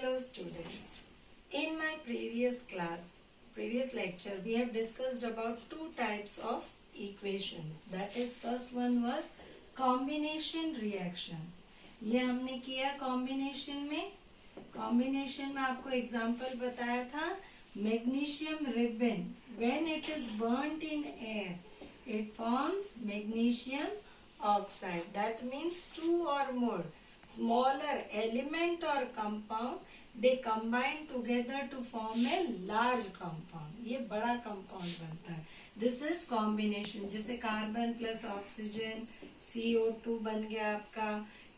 Hello students. In my previous lecture, we have discussed about two types of equations. That is, first one was combination reaction. ये हमने किया combination में आपको example बताया था magnesium ribbon. When it is burnt in air, it forms magnesium oxide. That means two or more smaller element or compound, they combine together to form a large compound. ये बड़ा compound बनता है. This is combination. जैसे carbon plus oxygen CO2 बन गया आपका.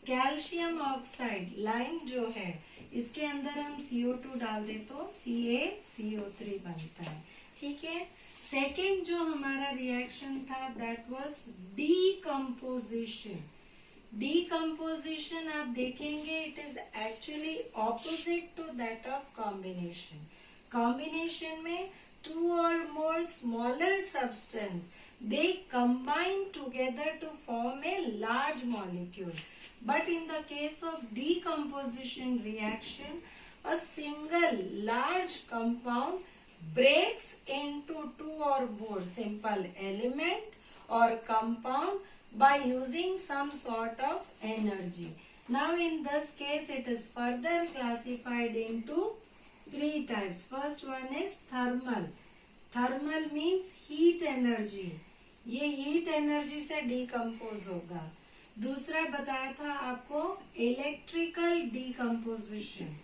Calcium oxide lime जो है इसके अंदर हम CO2 डाल दे तो CaCO3 बनता है. ठीक है. सेकेंड जो हमारा रिएक्शन था दैट वाज डीकम्पोजिशन. डीकम्पोजिशन आप देखेंगे it is actually opposite to that of combination. Combination में two or more smaller substance they combine together to form a large molecule. But in the case of decomposition reaction a single large compound breaks into two or more simple element or compound by using some sort of energy. Now in this case it is further classified into three types. First one is thermal. Thermal means heat energy. ये heat energy से decompose होगा. दूसरा बताया था आपको electrical decomposition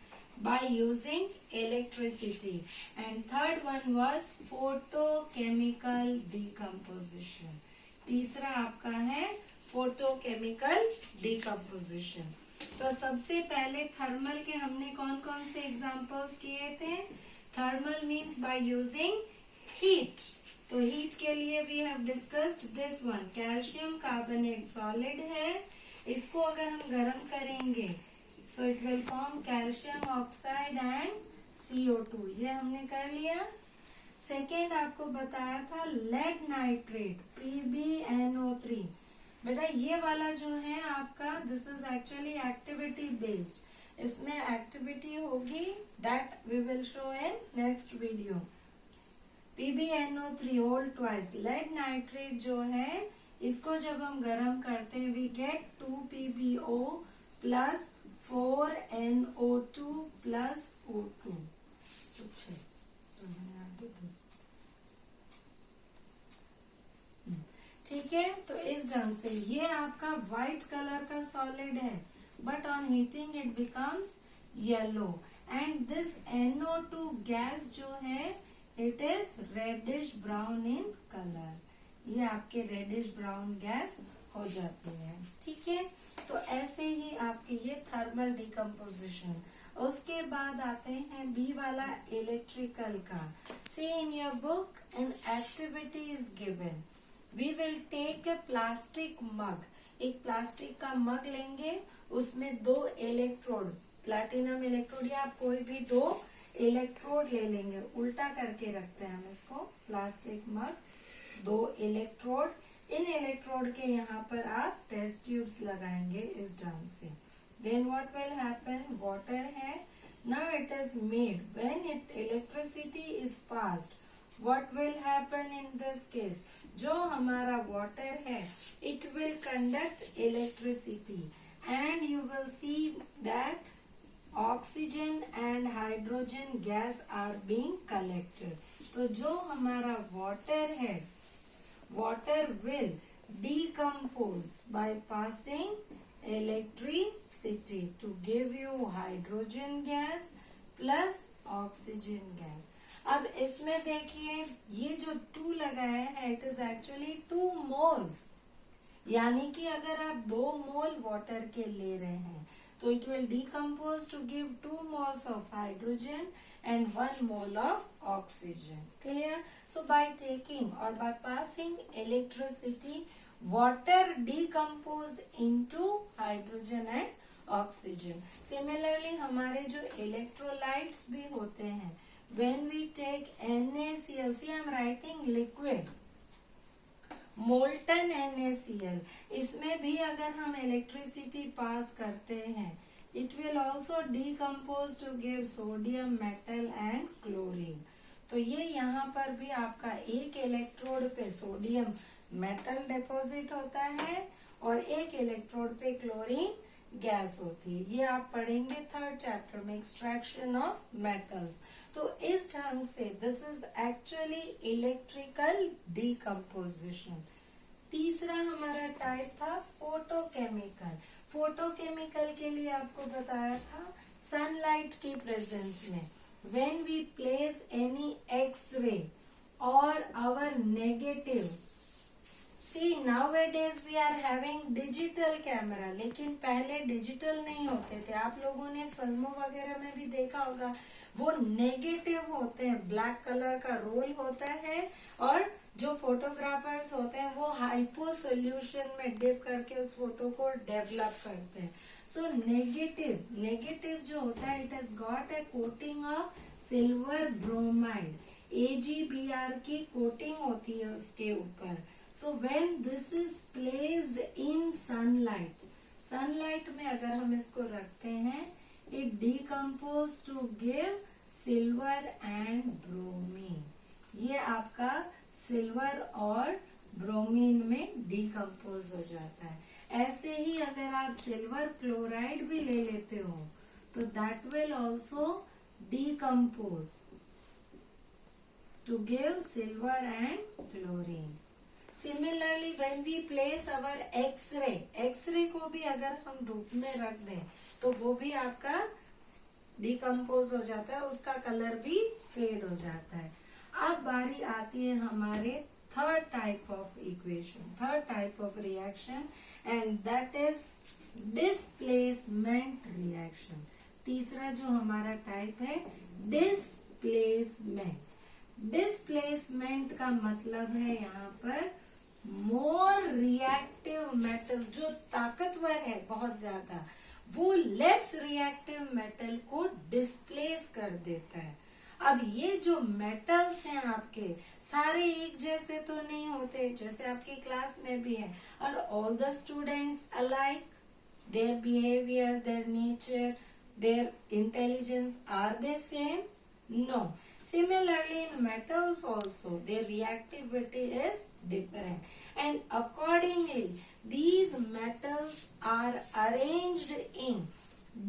by using electricity, and third one was photochemical decomposition. तीसरा आपका है photochemical decomposition. तो सबसे पहले थर्मल के हमने कौन कौन से एग्जांपल्स किए थे. Thermal means by using heat. तो हीट के लिए we have discussed this one. Calcium carbonate solid है, इसको अगर हम गर्म करेंगे so it will form calcium oxide and CO2. ये हमने कर लिया. सेकेंड आपको बताया था लेड नाइट्रेट PbNO3. बेटा ये वाला जो है आपका this is actually activity based. इसमें एक्टिविटी होगी that we will show in next video. PbNO3 whole twice. Lead nitrate जो है इसको जब हम गर्म करते हैं we get 2PbO plus 4NO2 plus O2. ठीक है. तो इस ढंग से ये आपका व्हाइट कलर का सॉलिड है but on heating it becomes yellow. And this NO2 gas जो है it is reddish brown in colour. ये आपके रेडिश ब्राउन गैस हो जाती है. ठीक है. तो ऐसे ही आपके ये थर्मल डिकम्पोजिशन. उसके बाद आते हैं बी वाला इलेक्ट्रिकल का. See in your book an activity is given. We will take a plastic mug. एक प्लास्टिक का मग लेंगे, उसमें दो इलेक्ट्रोड, प्लैटिनम इलेक्ट्रोड या आप कोई भी दो इलेक्ट्रोड ले लेंगे. उल्टा करके रखते हैं हम इसको. प्लास्टिक मग, दो इलेक्ट्रोड. इन इलेक्ट्रोड के यहाँ पर आप टेस्ट ट्यूब्स लगाएंगे इस ढंग से. Then what will happen. Water है. Now it is made when it electricity is passed. What will happen in this case. जो हमारा वाटर है it will conduct electricity and you will see that oxygen and hydrogen gas are being collected. तो जो हमारा water है water will decompose by passing electricity to give you hydrogen gas plus oxygen gas. अब इसमें देखिए ये जो 2 लगाया है इट इज एक्चुअली 2 मोल्स. यानी कि अगर आप 2 मोल वाटर के ले रहे हैं तो it will decompose to give 2 moles of hydrogen and 1 mole of oxygen. Clear? So by taking or by passing electricity, water decompose into hydrogen and oxygen. Similarly, हमारे जो electrolytes भी होते हैं, when we take NaCl, see I am writing liquid, molten NaCl, इसमें भी अगर हम electricity pass करते हैं It will also decompose to give sodium, metal and chlorine. तो ये यहाँ पर भी आपका एक इलेक्ट्रोड पे सोडियम मेटल डिपॉजिट होता है और एक इलेक्ट्रोड पे क्लोरीन गैस होती है। ये आप पढ़ेंगे थर्ड चैप्टर में, एक्सट्रैक्शन ऑफ मेटल्स। तो इस ढंग से this is actually electrical decomposition. तीसरा हमारा टाइप था फोटोकेमिकल। फोटोकेमिकल के लिए आपको बताया था सनलाइट की प्रेजेंस में when we place any X-ray or our negative, see nowadays we are having digital camera, लेकिन पहले डिजिटल नहीं होते थे। आप लोगों ने फिल्मों वगैरह में भी देखा होगा, वो नेगेटिव होते हैं, ब्लैक कलर का रोल होता है और जो फोटोग्राफर्स होते हैं वो हाइपो सोल्यूशन में डिप करके उस फोटो को डेवलप करते हैं। सो नेगेटिव जो होता है, it has got a coating of silver bromide, AgBr की कोटिंग होती है उसके ऊपर। So when this is placed in sunlight में अगर हम इसको रखते हैं, it decompose to give silver and bromine. ये आपका सिल्वर और ब्रोमीन में डिकम्पोज हो जाता है। ऐसे ही अगर आप सिल्वर क्लोराइड भी ले लेते हो तो that will also decompose to give silver and chlorine. Similarly when we place our x ray को भी अगर हम धूप में रख दें तो वो भी आपका डिकम्पोज हो जाता है, उसका कलर भी फेड हो जाता है। अब बारी आती है हमारे third type of equation, third type of reaction, and that is displacement reaction. तीसरा जो हमारा टाइप है डिस्प्लेसमेंट। डिस्प्लेसमेंट का मतलब है यहाँ पर मोर रिएक्टिव मेटल, जो ताकतवर है बहुत ज्यादा, वो लेस रिएक्टिव मेटल को डिस्प्लेस कर देता है। अब ये जो मेटल्स हैं आपके सारे एक जैसे तो नहीं होते, जैसे आपकी क्लास में भी है। और all the students alike, their behaviour, their nature, their intelligence, are they same? No. Similarly in metals also their reactivity is different, and accordingly these metals are arranged in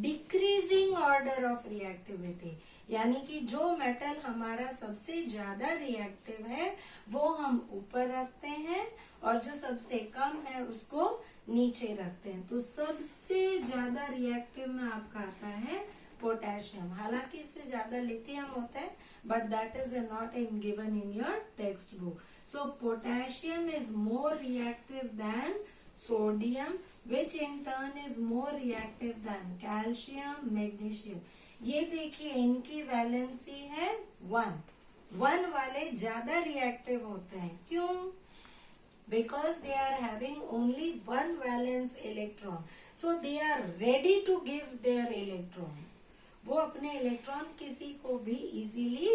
decreasing order of reactivity। यानी कि जो metal हमारा सबसे ज्यादा reactive है वो हम ऊपर रखते हैं और जो सबसे कम है उसको नीचे रखते हैं। तो सबसे ज्यादा रिएक्टिव में आपका आता है पोटेशियम। हालांकि इससे ज्यादा लिथियम होता है, but that is not in given in your text book. So potassium is more reactive than sodium, which in turn is more reactive than calcium, magnesium. ये देखिए इनकी वैलेंसी है 1 वाले ज्यादा रिएक्टिव होते हैं। क्यों? Because they are having only one valence electron, so they are ready to give their electrons। वो अपने इलेक्ट्रॉन किसी को भी इजीली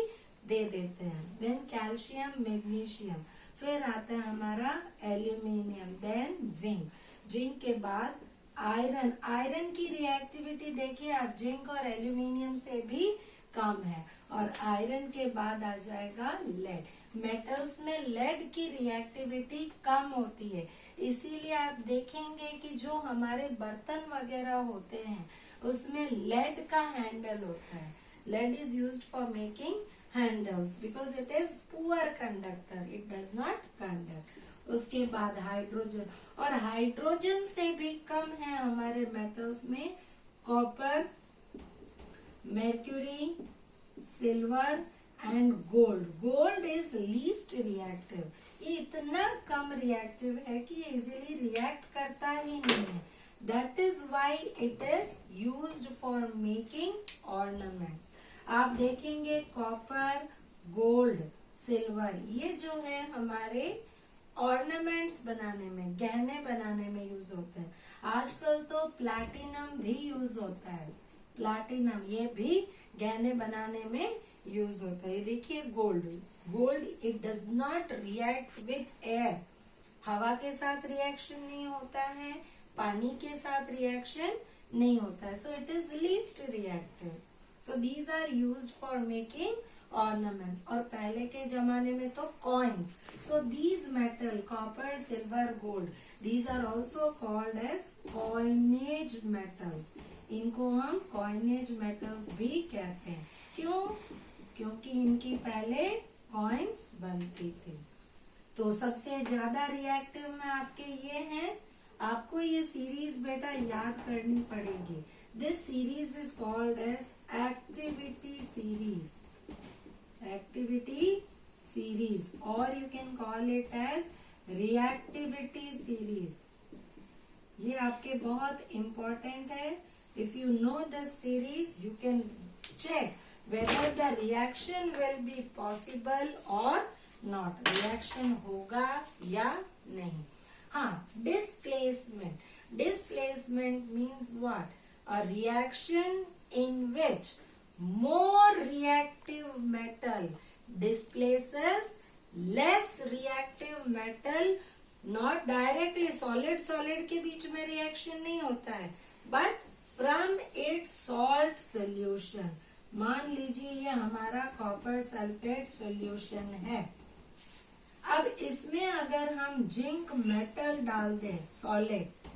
दे देते हैं। देन कैल्शियम, मैग्नीशियम, फिर आता है हमारा एल्यूमिनियम, देन जिंक के बाद आयरन। आयरन की रिएक्टिविटी देखिए आप, जिंक और एल्यूमिनियम से भी कम है। और आयरन के बाद आ जाएगा लेड। मेटल्स में लेड की रिएक्टिविटी कम होती है, इसीलिए आप देखेंगे कि जो हमारे बर्तन वगैरह होते हैं उसमें लेड का हैंडल होता है। Lead is used for making handles because it is poor conductor, it does not conduct. उसके बाद हाइड्रोजन, और हाइड्रोजन से भी कम है हमारे मेटल्स में copper, mercury, silver and gold। gold is least reactive, ये इतना कम रिएक्टिव है कि ये इजीली रिएक्ट करता ही नहीं है। That is why it is used for making ornaments. आप देखेंगे कॉपर, गोल्ड, सिल्वर, ये जो है हमारे ऑर्नामेंट्स बनाने में, गहने बनाने में यूज होते हैं। आजकल तो प्लैटिनम भी यूज होता है, प्लैटिनम ये भी गहने बनाने में यूज होता है। देखिए gold it does not react with air, हवा के साथ रिएक्शन नहीं होता है, पानी के साथ रिएक्शन नहीं होता है, so it is least reactive. So these are used for making ornaments. और पहले के जमाने में तो coins. So these metal copper silver gold these are also called as coinage metals. इनको हम कॉइनेज मेटल्स भी कहते हैं. क्यों? क्योंकि इनकी पहले कॉइन्स बनती थी. तो सबसे ज्यादा रिएक्टिव में आपके ये हैं. आपको ये सीरीज बेटा याद करनी पड़ेगी. This series is called as activity series. Activity series और you can call it as reactivity series. ये आपके बहुत इंपॉर्टेंट है. If you know this series you can check whether the reaction will be possible और not. Reaction होगा या नहीं. हाँ, displacement. Displacement means what? A reaction in which more reactive metal displaces less reactive metal. Not directly solid के बीच में reaction नहीं होता है, but from its salt solution. मान लीजिए ये हमारा कॉपर सल्फेट सॉल्यूशन है. अब इसमें अगर हम जिंक मेटल डाल दें सॉलिड,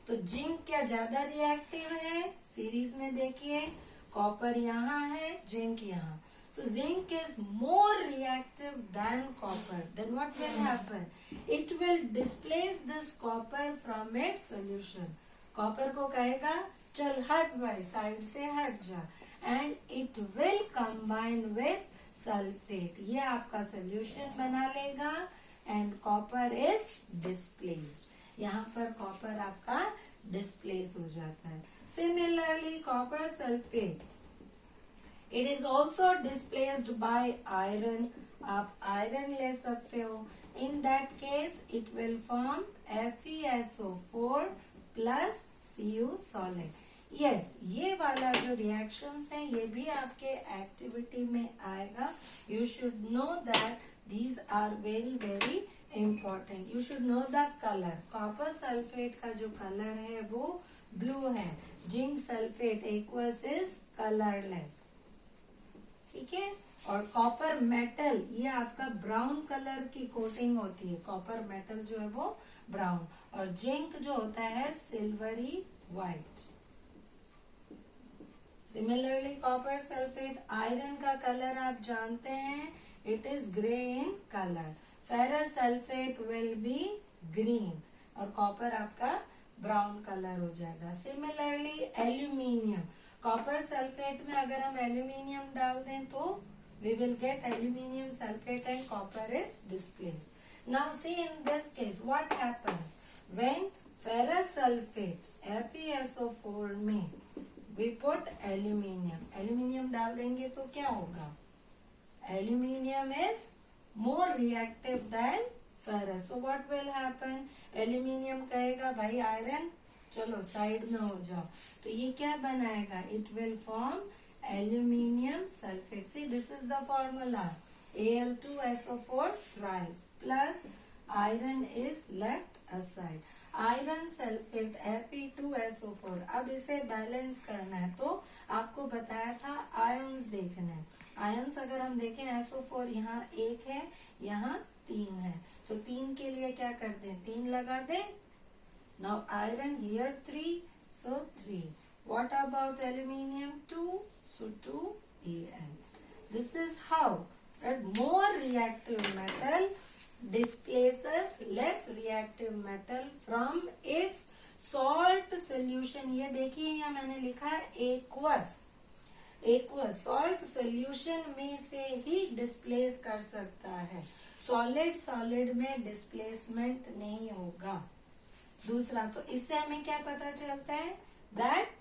तो जिंक क्या ज्यादा रिएक्टिव है? सीरीज में देखिए, कॉपर यहाँ है, जिंक यहाँ. So zinc is more reactive than copper. Then what will happen? It will displace this copper from its solution. Copper को कहेगा चल हट भाई, साइड से हट जा, and it will combine with sulfate. ये आपका solution बना लेगा and copper is displaced. यहाँ पर copper आपका displace हो जाता है. Similarly, copper sulfate, it is also displaced by iron. आप iron ले सकते हो. In that case, it will form FeSO4 plus Cu solid. Yes, ये वाला जो reactions है ये भी आपके activity में आएगा. You should know that these are very very important. You should know the color. Copper sulfate का जो color है वो ब्लू है. Zinc sulphate aqueous is colourless. ठीक है. और कॉपर मेटल ये आपका ब्राउन कलर की कोटिंग होती है. कॉपर मेटल जो है वो ब्राउन, और जिंक जो होता है silvery white. Similarly copper sulphate, iron का कलर आप जानते हैं, it is grey in colour. Ferrous sulphate will be green और कॉपर आपका ब्राउन कलर हो जाएगा. सिमिलरली एल्यूमिनियम, कॉपर सल्फेट में अगर हम एल्यूमिनियम डाल दें तो we will get aluminium sulphate and copper is displaced. Now see in this case what happens when ferrous sulphate FeSO4 में वी पुट एल्यूमिनियम. एल्यूमिनियम डाल देंगे तो क्या होगा? Aluminium is more reactive than ferrous. So what will happen? Aluminium कहेगा भाई iron चलो side में हो जाओ, तो ये क्या बनाएगा? It will form aluminium sulphate. See this is the formula. Al2SO4 thrice plus iron is left aside. Iron sulphate Fe2SO4. अब इसे बैलेंस करना है तो आपको बताया था आयंस देखना है. आयंस अगर हम देखें SO4 यहाँ 1 है, यहाँ 3 है, तो 3 के लिए क्या कर दें? 3 लगा दें. Now iron here 3, so 3. What about aluminium? 2, so 2Al. This is how that more reactive metal displaces less reactive metal from its salt solution. ये देखिए यहाँ मैंने लिखा है aqueous. एक्वस सॉल्ट सोल्यूशन में से ही डिस्प्लेस कर सकता है. सॉलिड में डिस्प्लेसमेंट नहीं होगा. दूसरा, तो इससे हमें क्या पता चलता है? That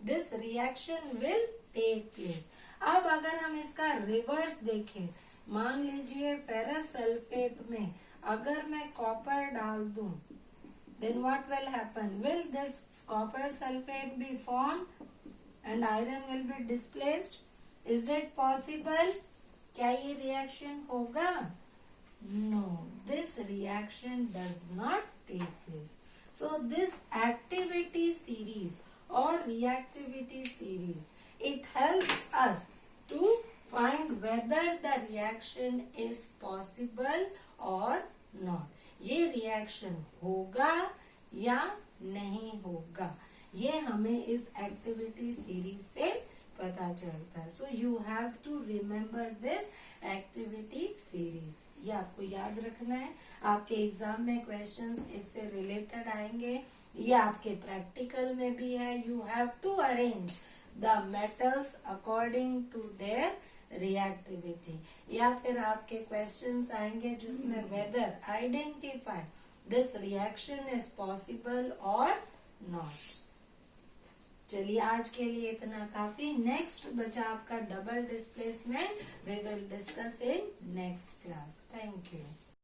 this reaction will take place. अब अगर हम इसका रिवर्स देखें, मान लीजिए फेरस सल्फेट में अगर मैं कॉपर डाल दूं, then what will happen? Will this copper sulphate be form and iron will be displaced? Is it possible? क्या ये रिएक्शन होगा? No, this reaction does not take place. So this activity series or reactivity series. It helps us to find whether the reaction is possible or not. ये reaction होगा या नहीं होगा, ये हमें इस एक्टिविटी सीरीज से पता चलता है. So you have to remember this activity series. ये आपको याद रखना है. आपके एग्जाम में क्वेश्चंस इससे रिलेटेड आएंगे. ये आपके प्रैक्टिकल में भी है. You have to arrange the metals according to their reactivity. या फिर आपके क्वेश्चंस आएंगे जिसमें whether identify this reaction is possible और नॉट. चलिए आज के लिए इतना काफी. नेक्स्ट बचा आपका double displacement. We will discuss in next class. Thank you.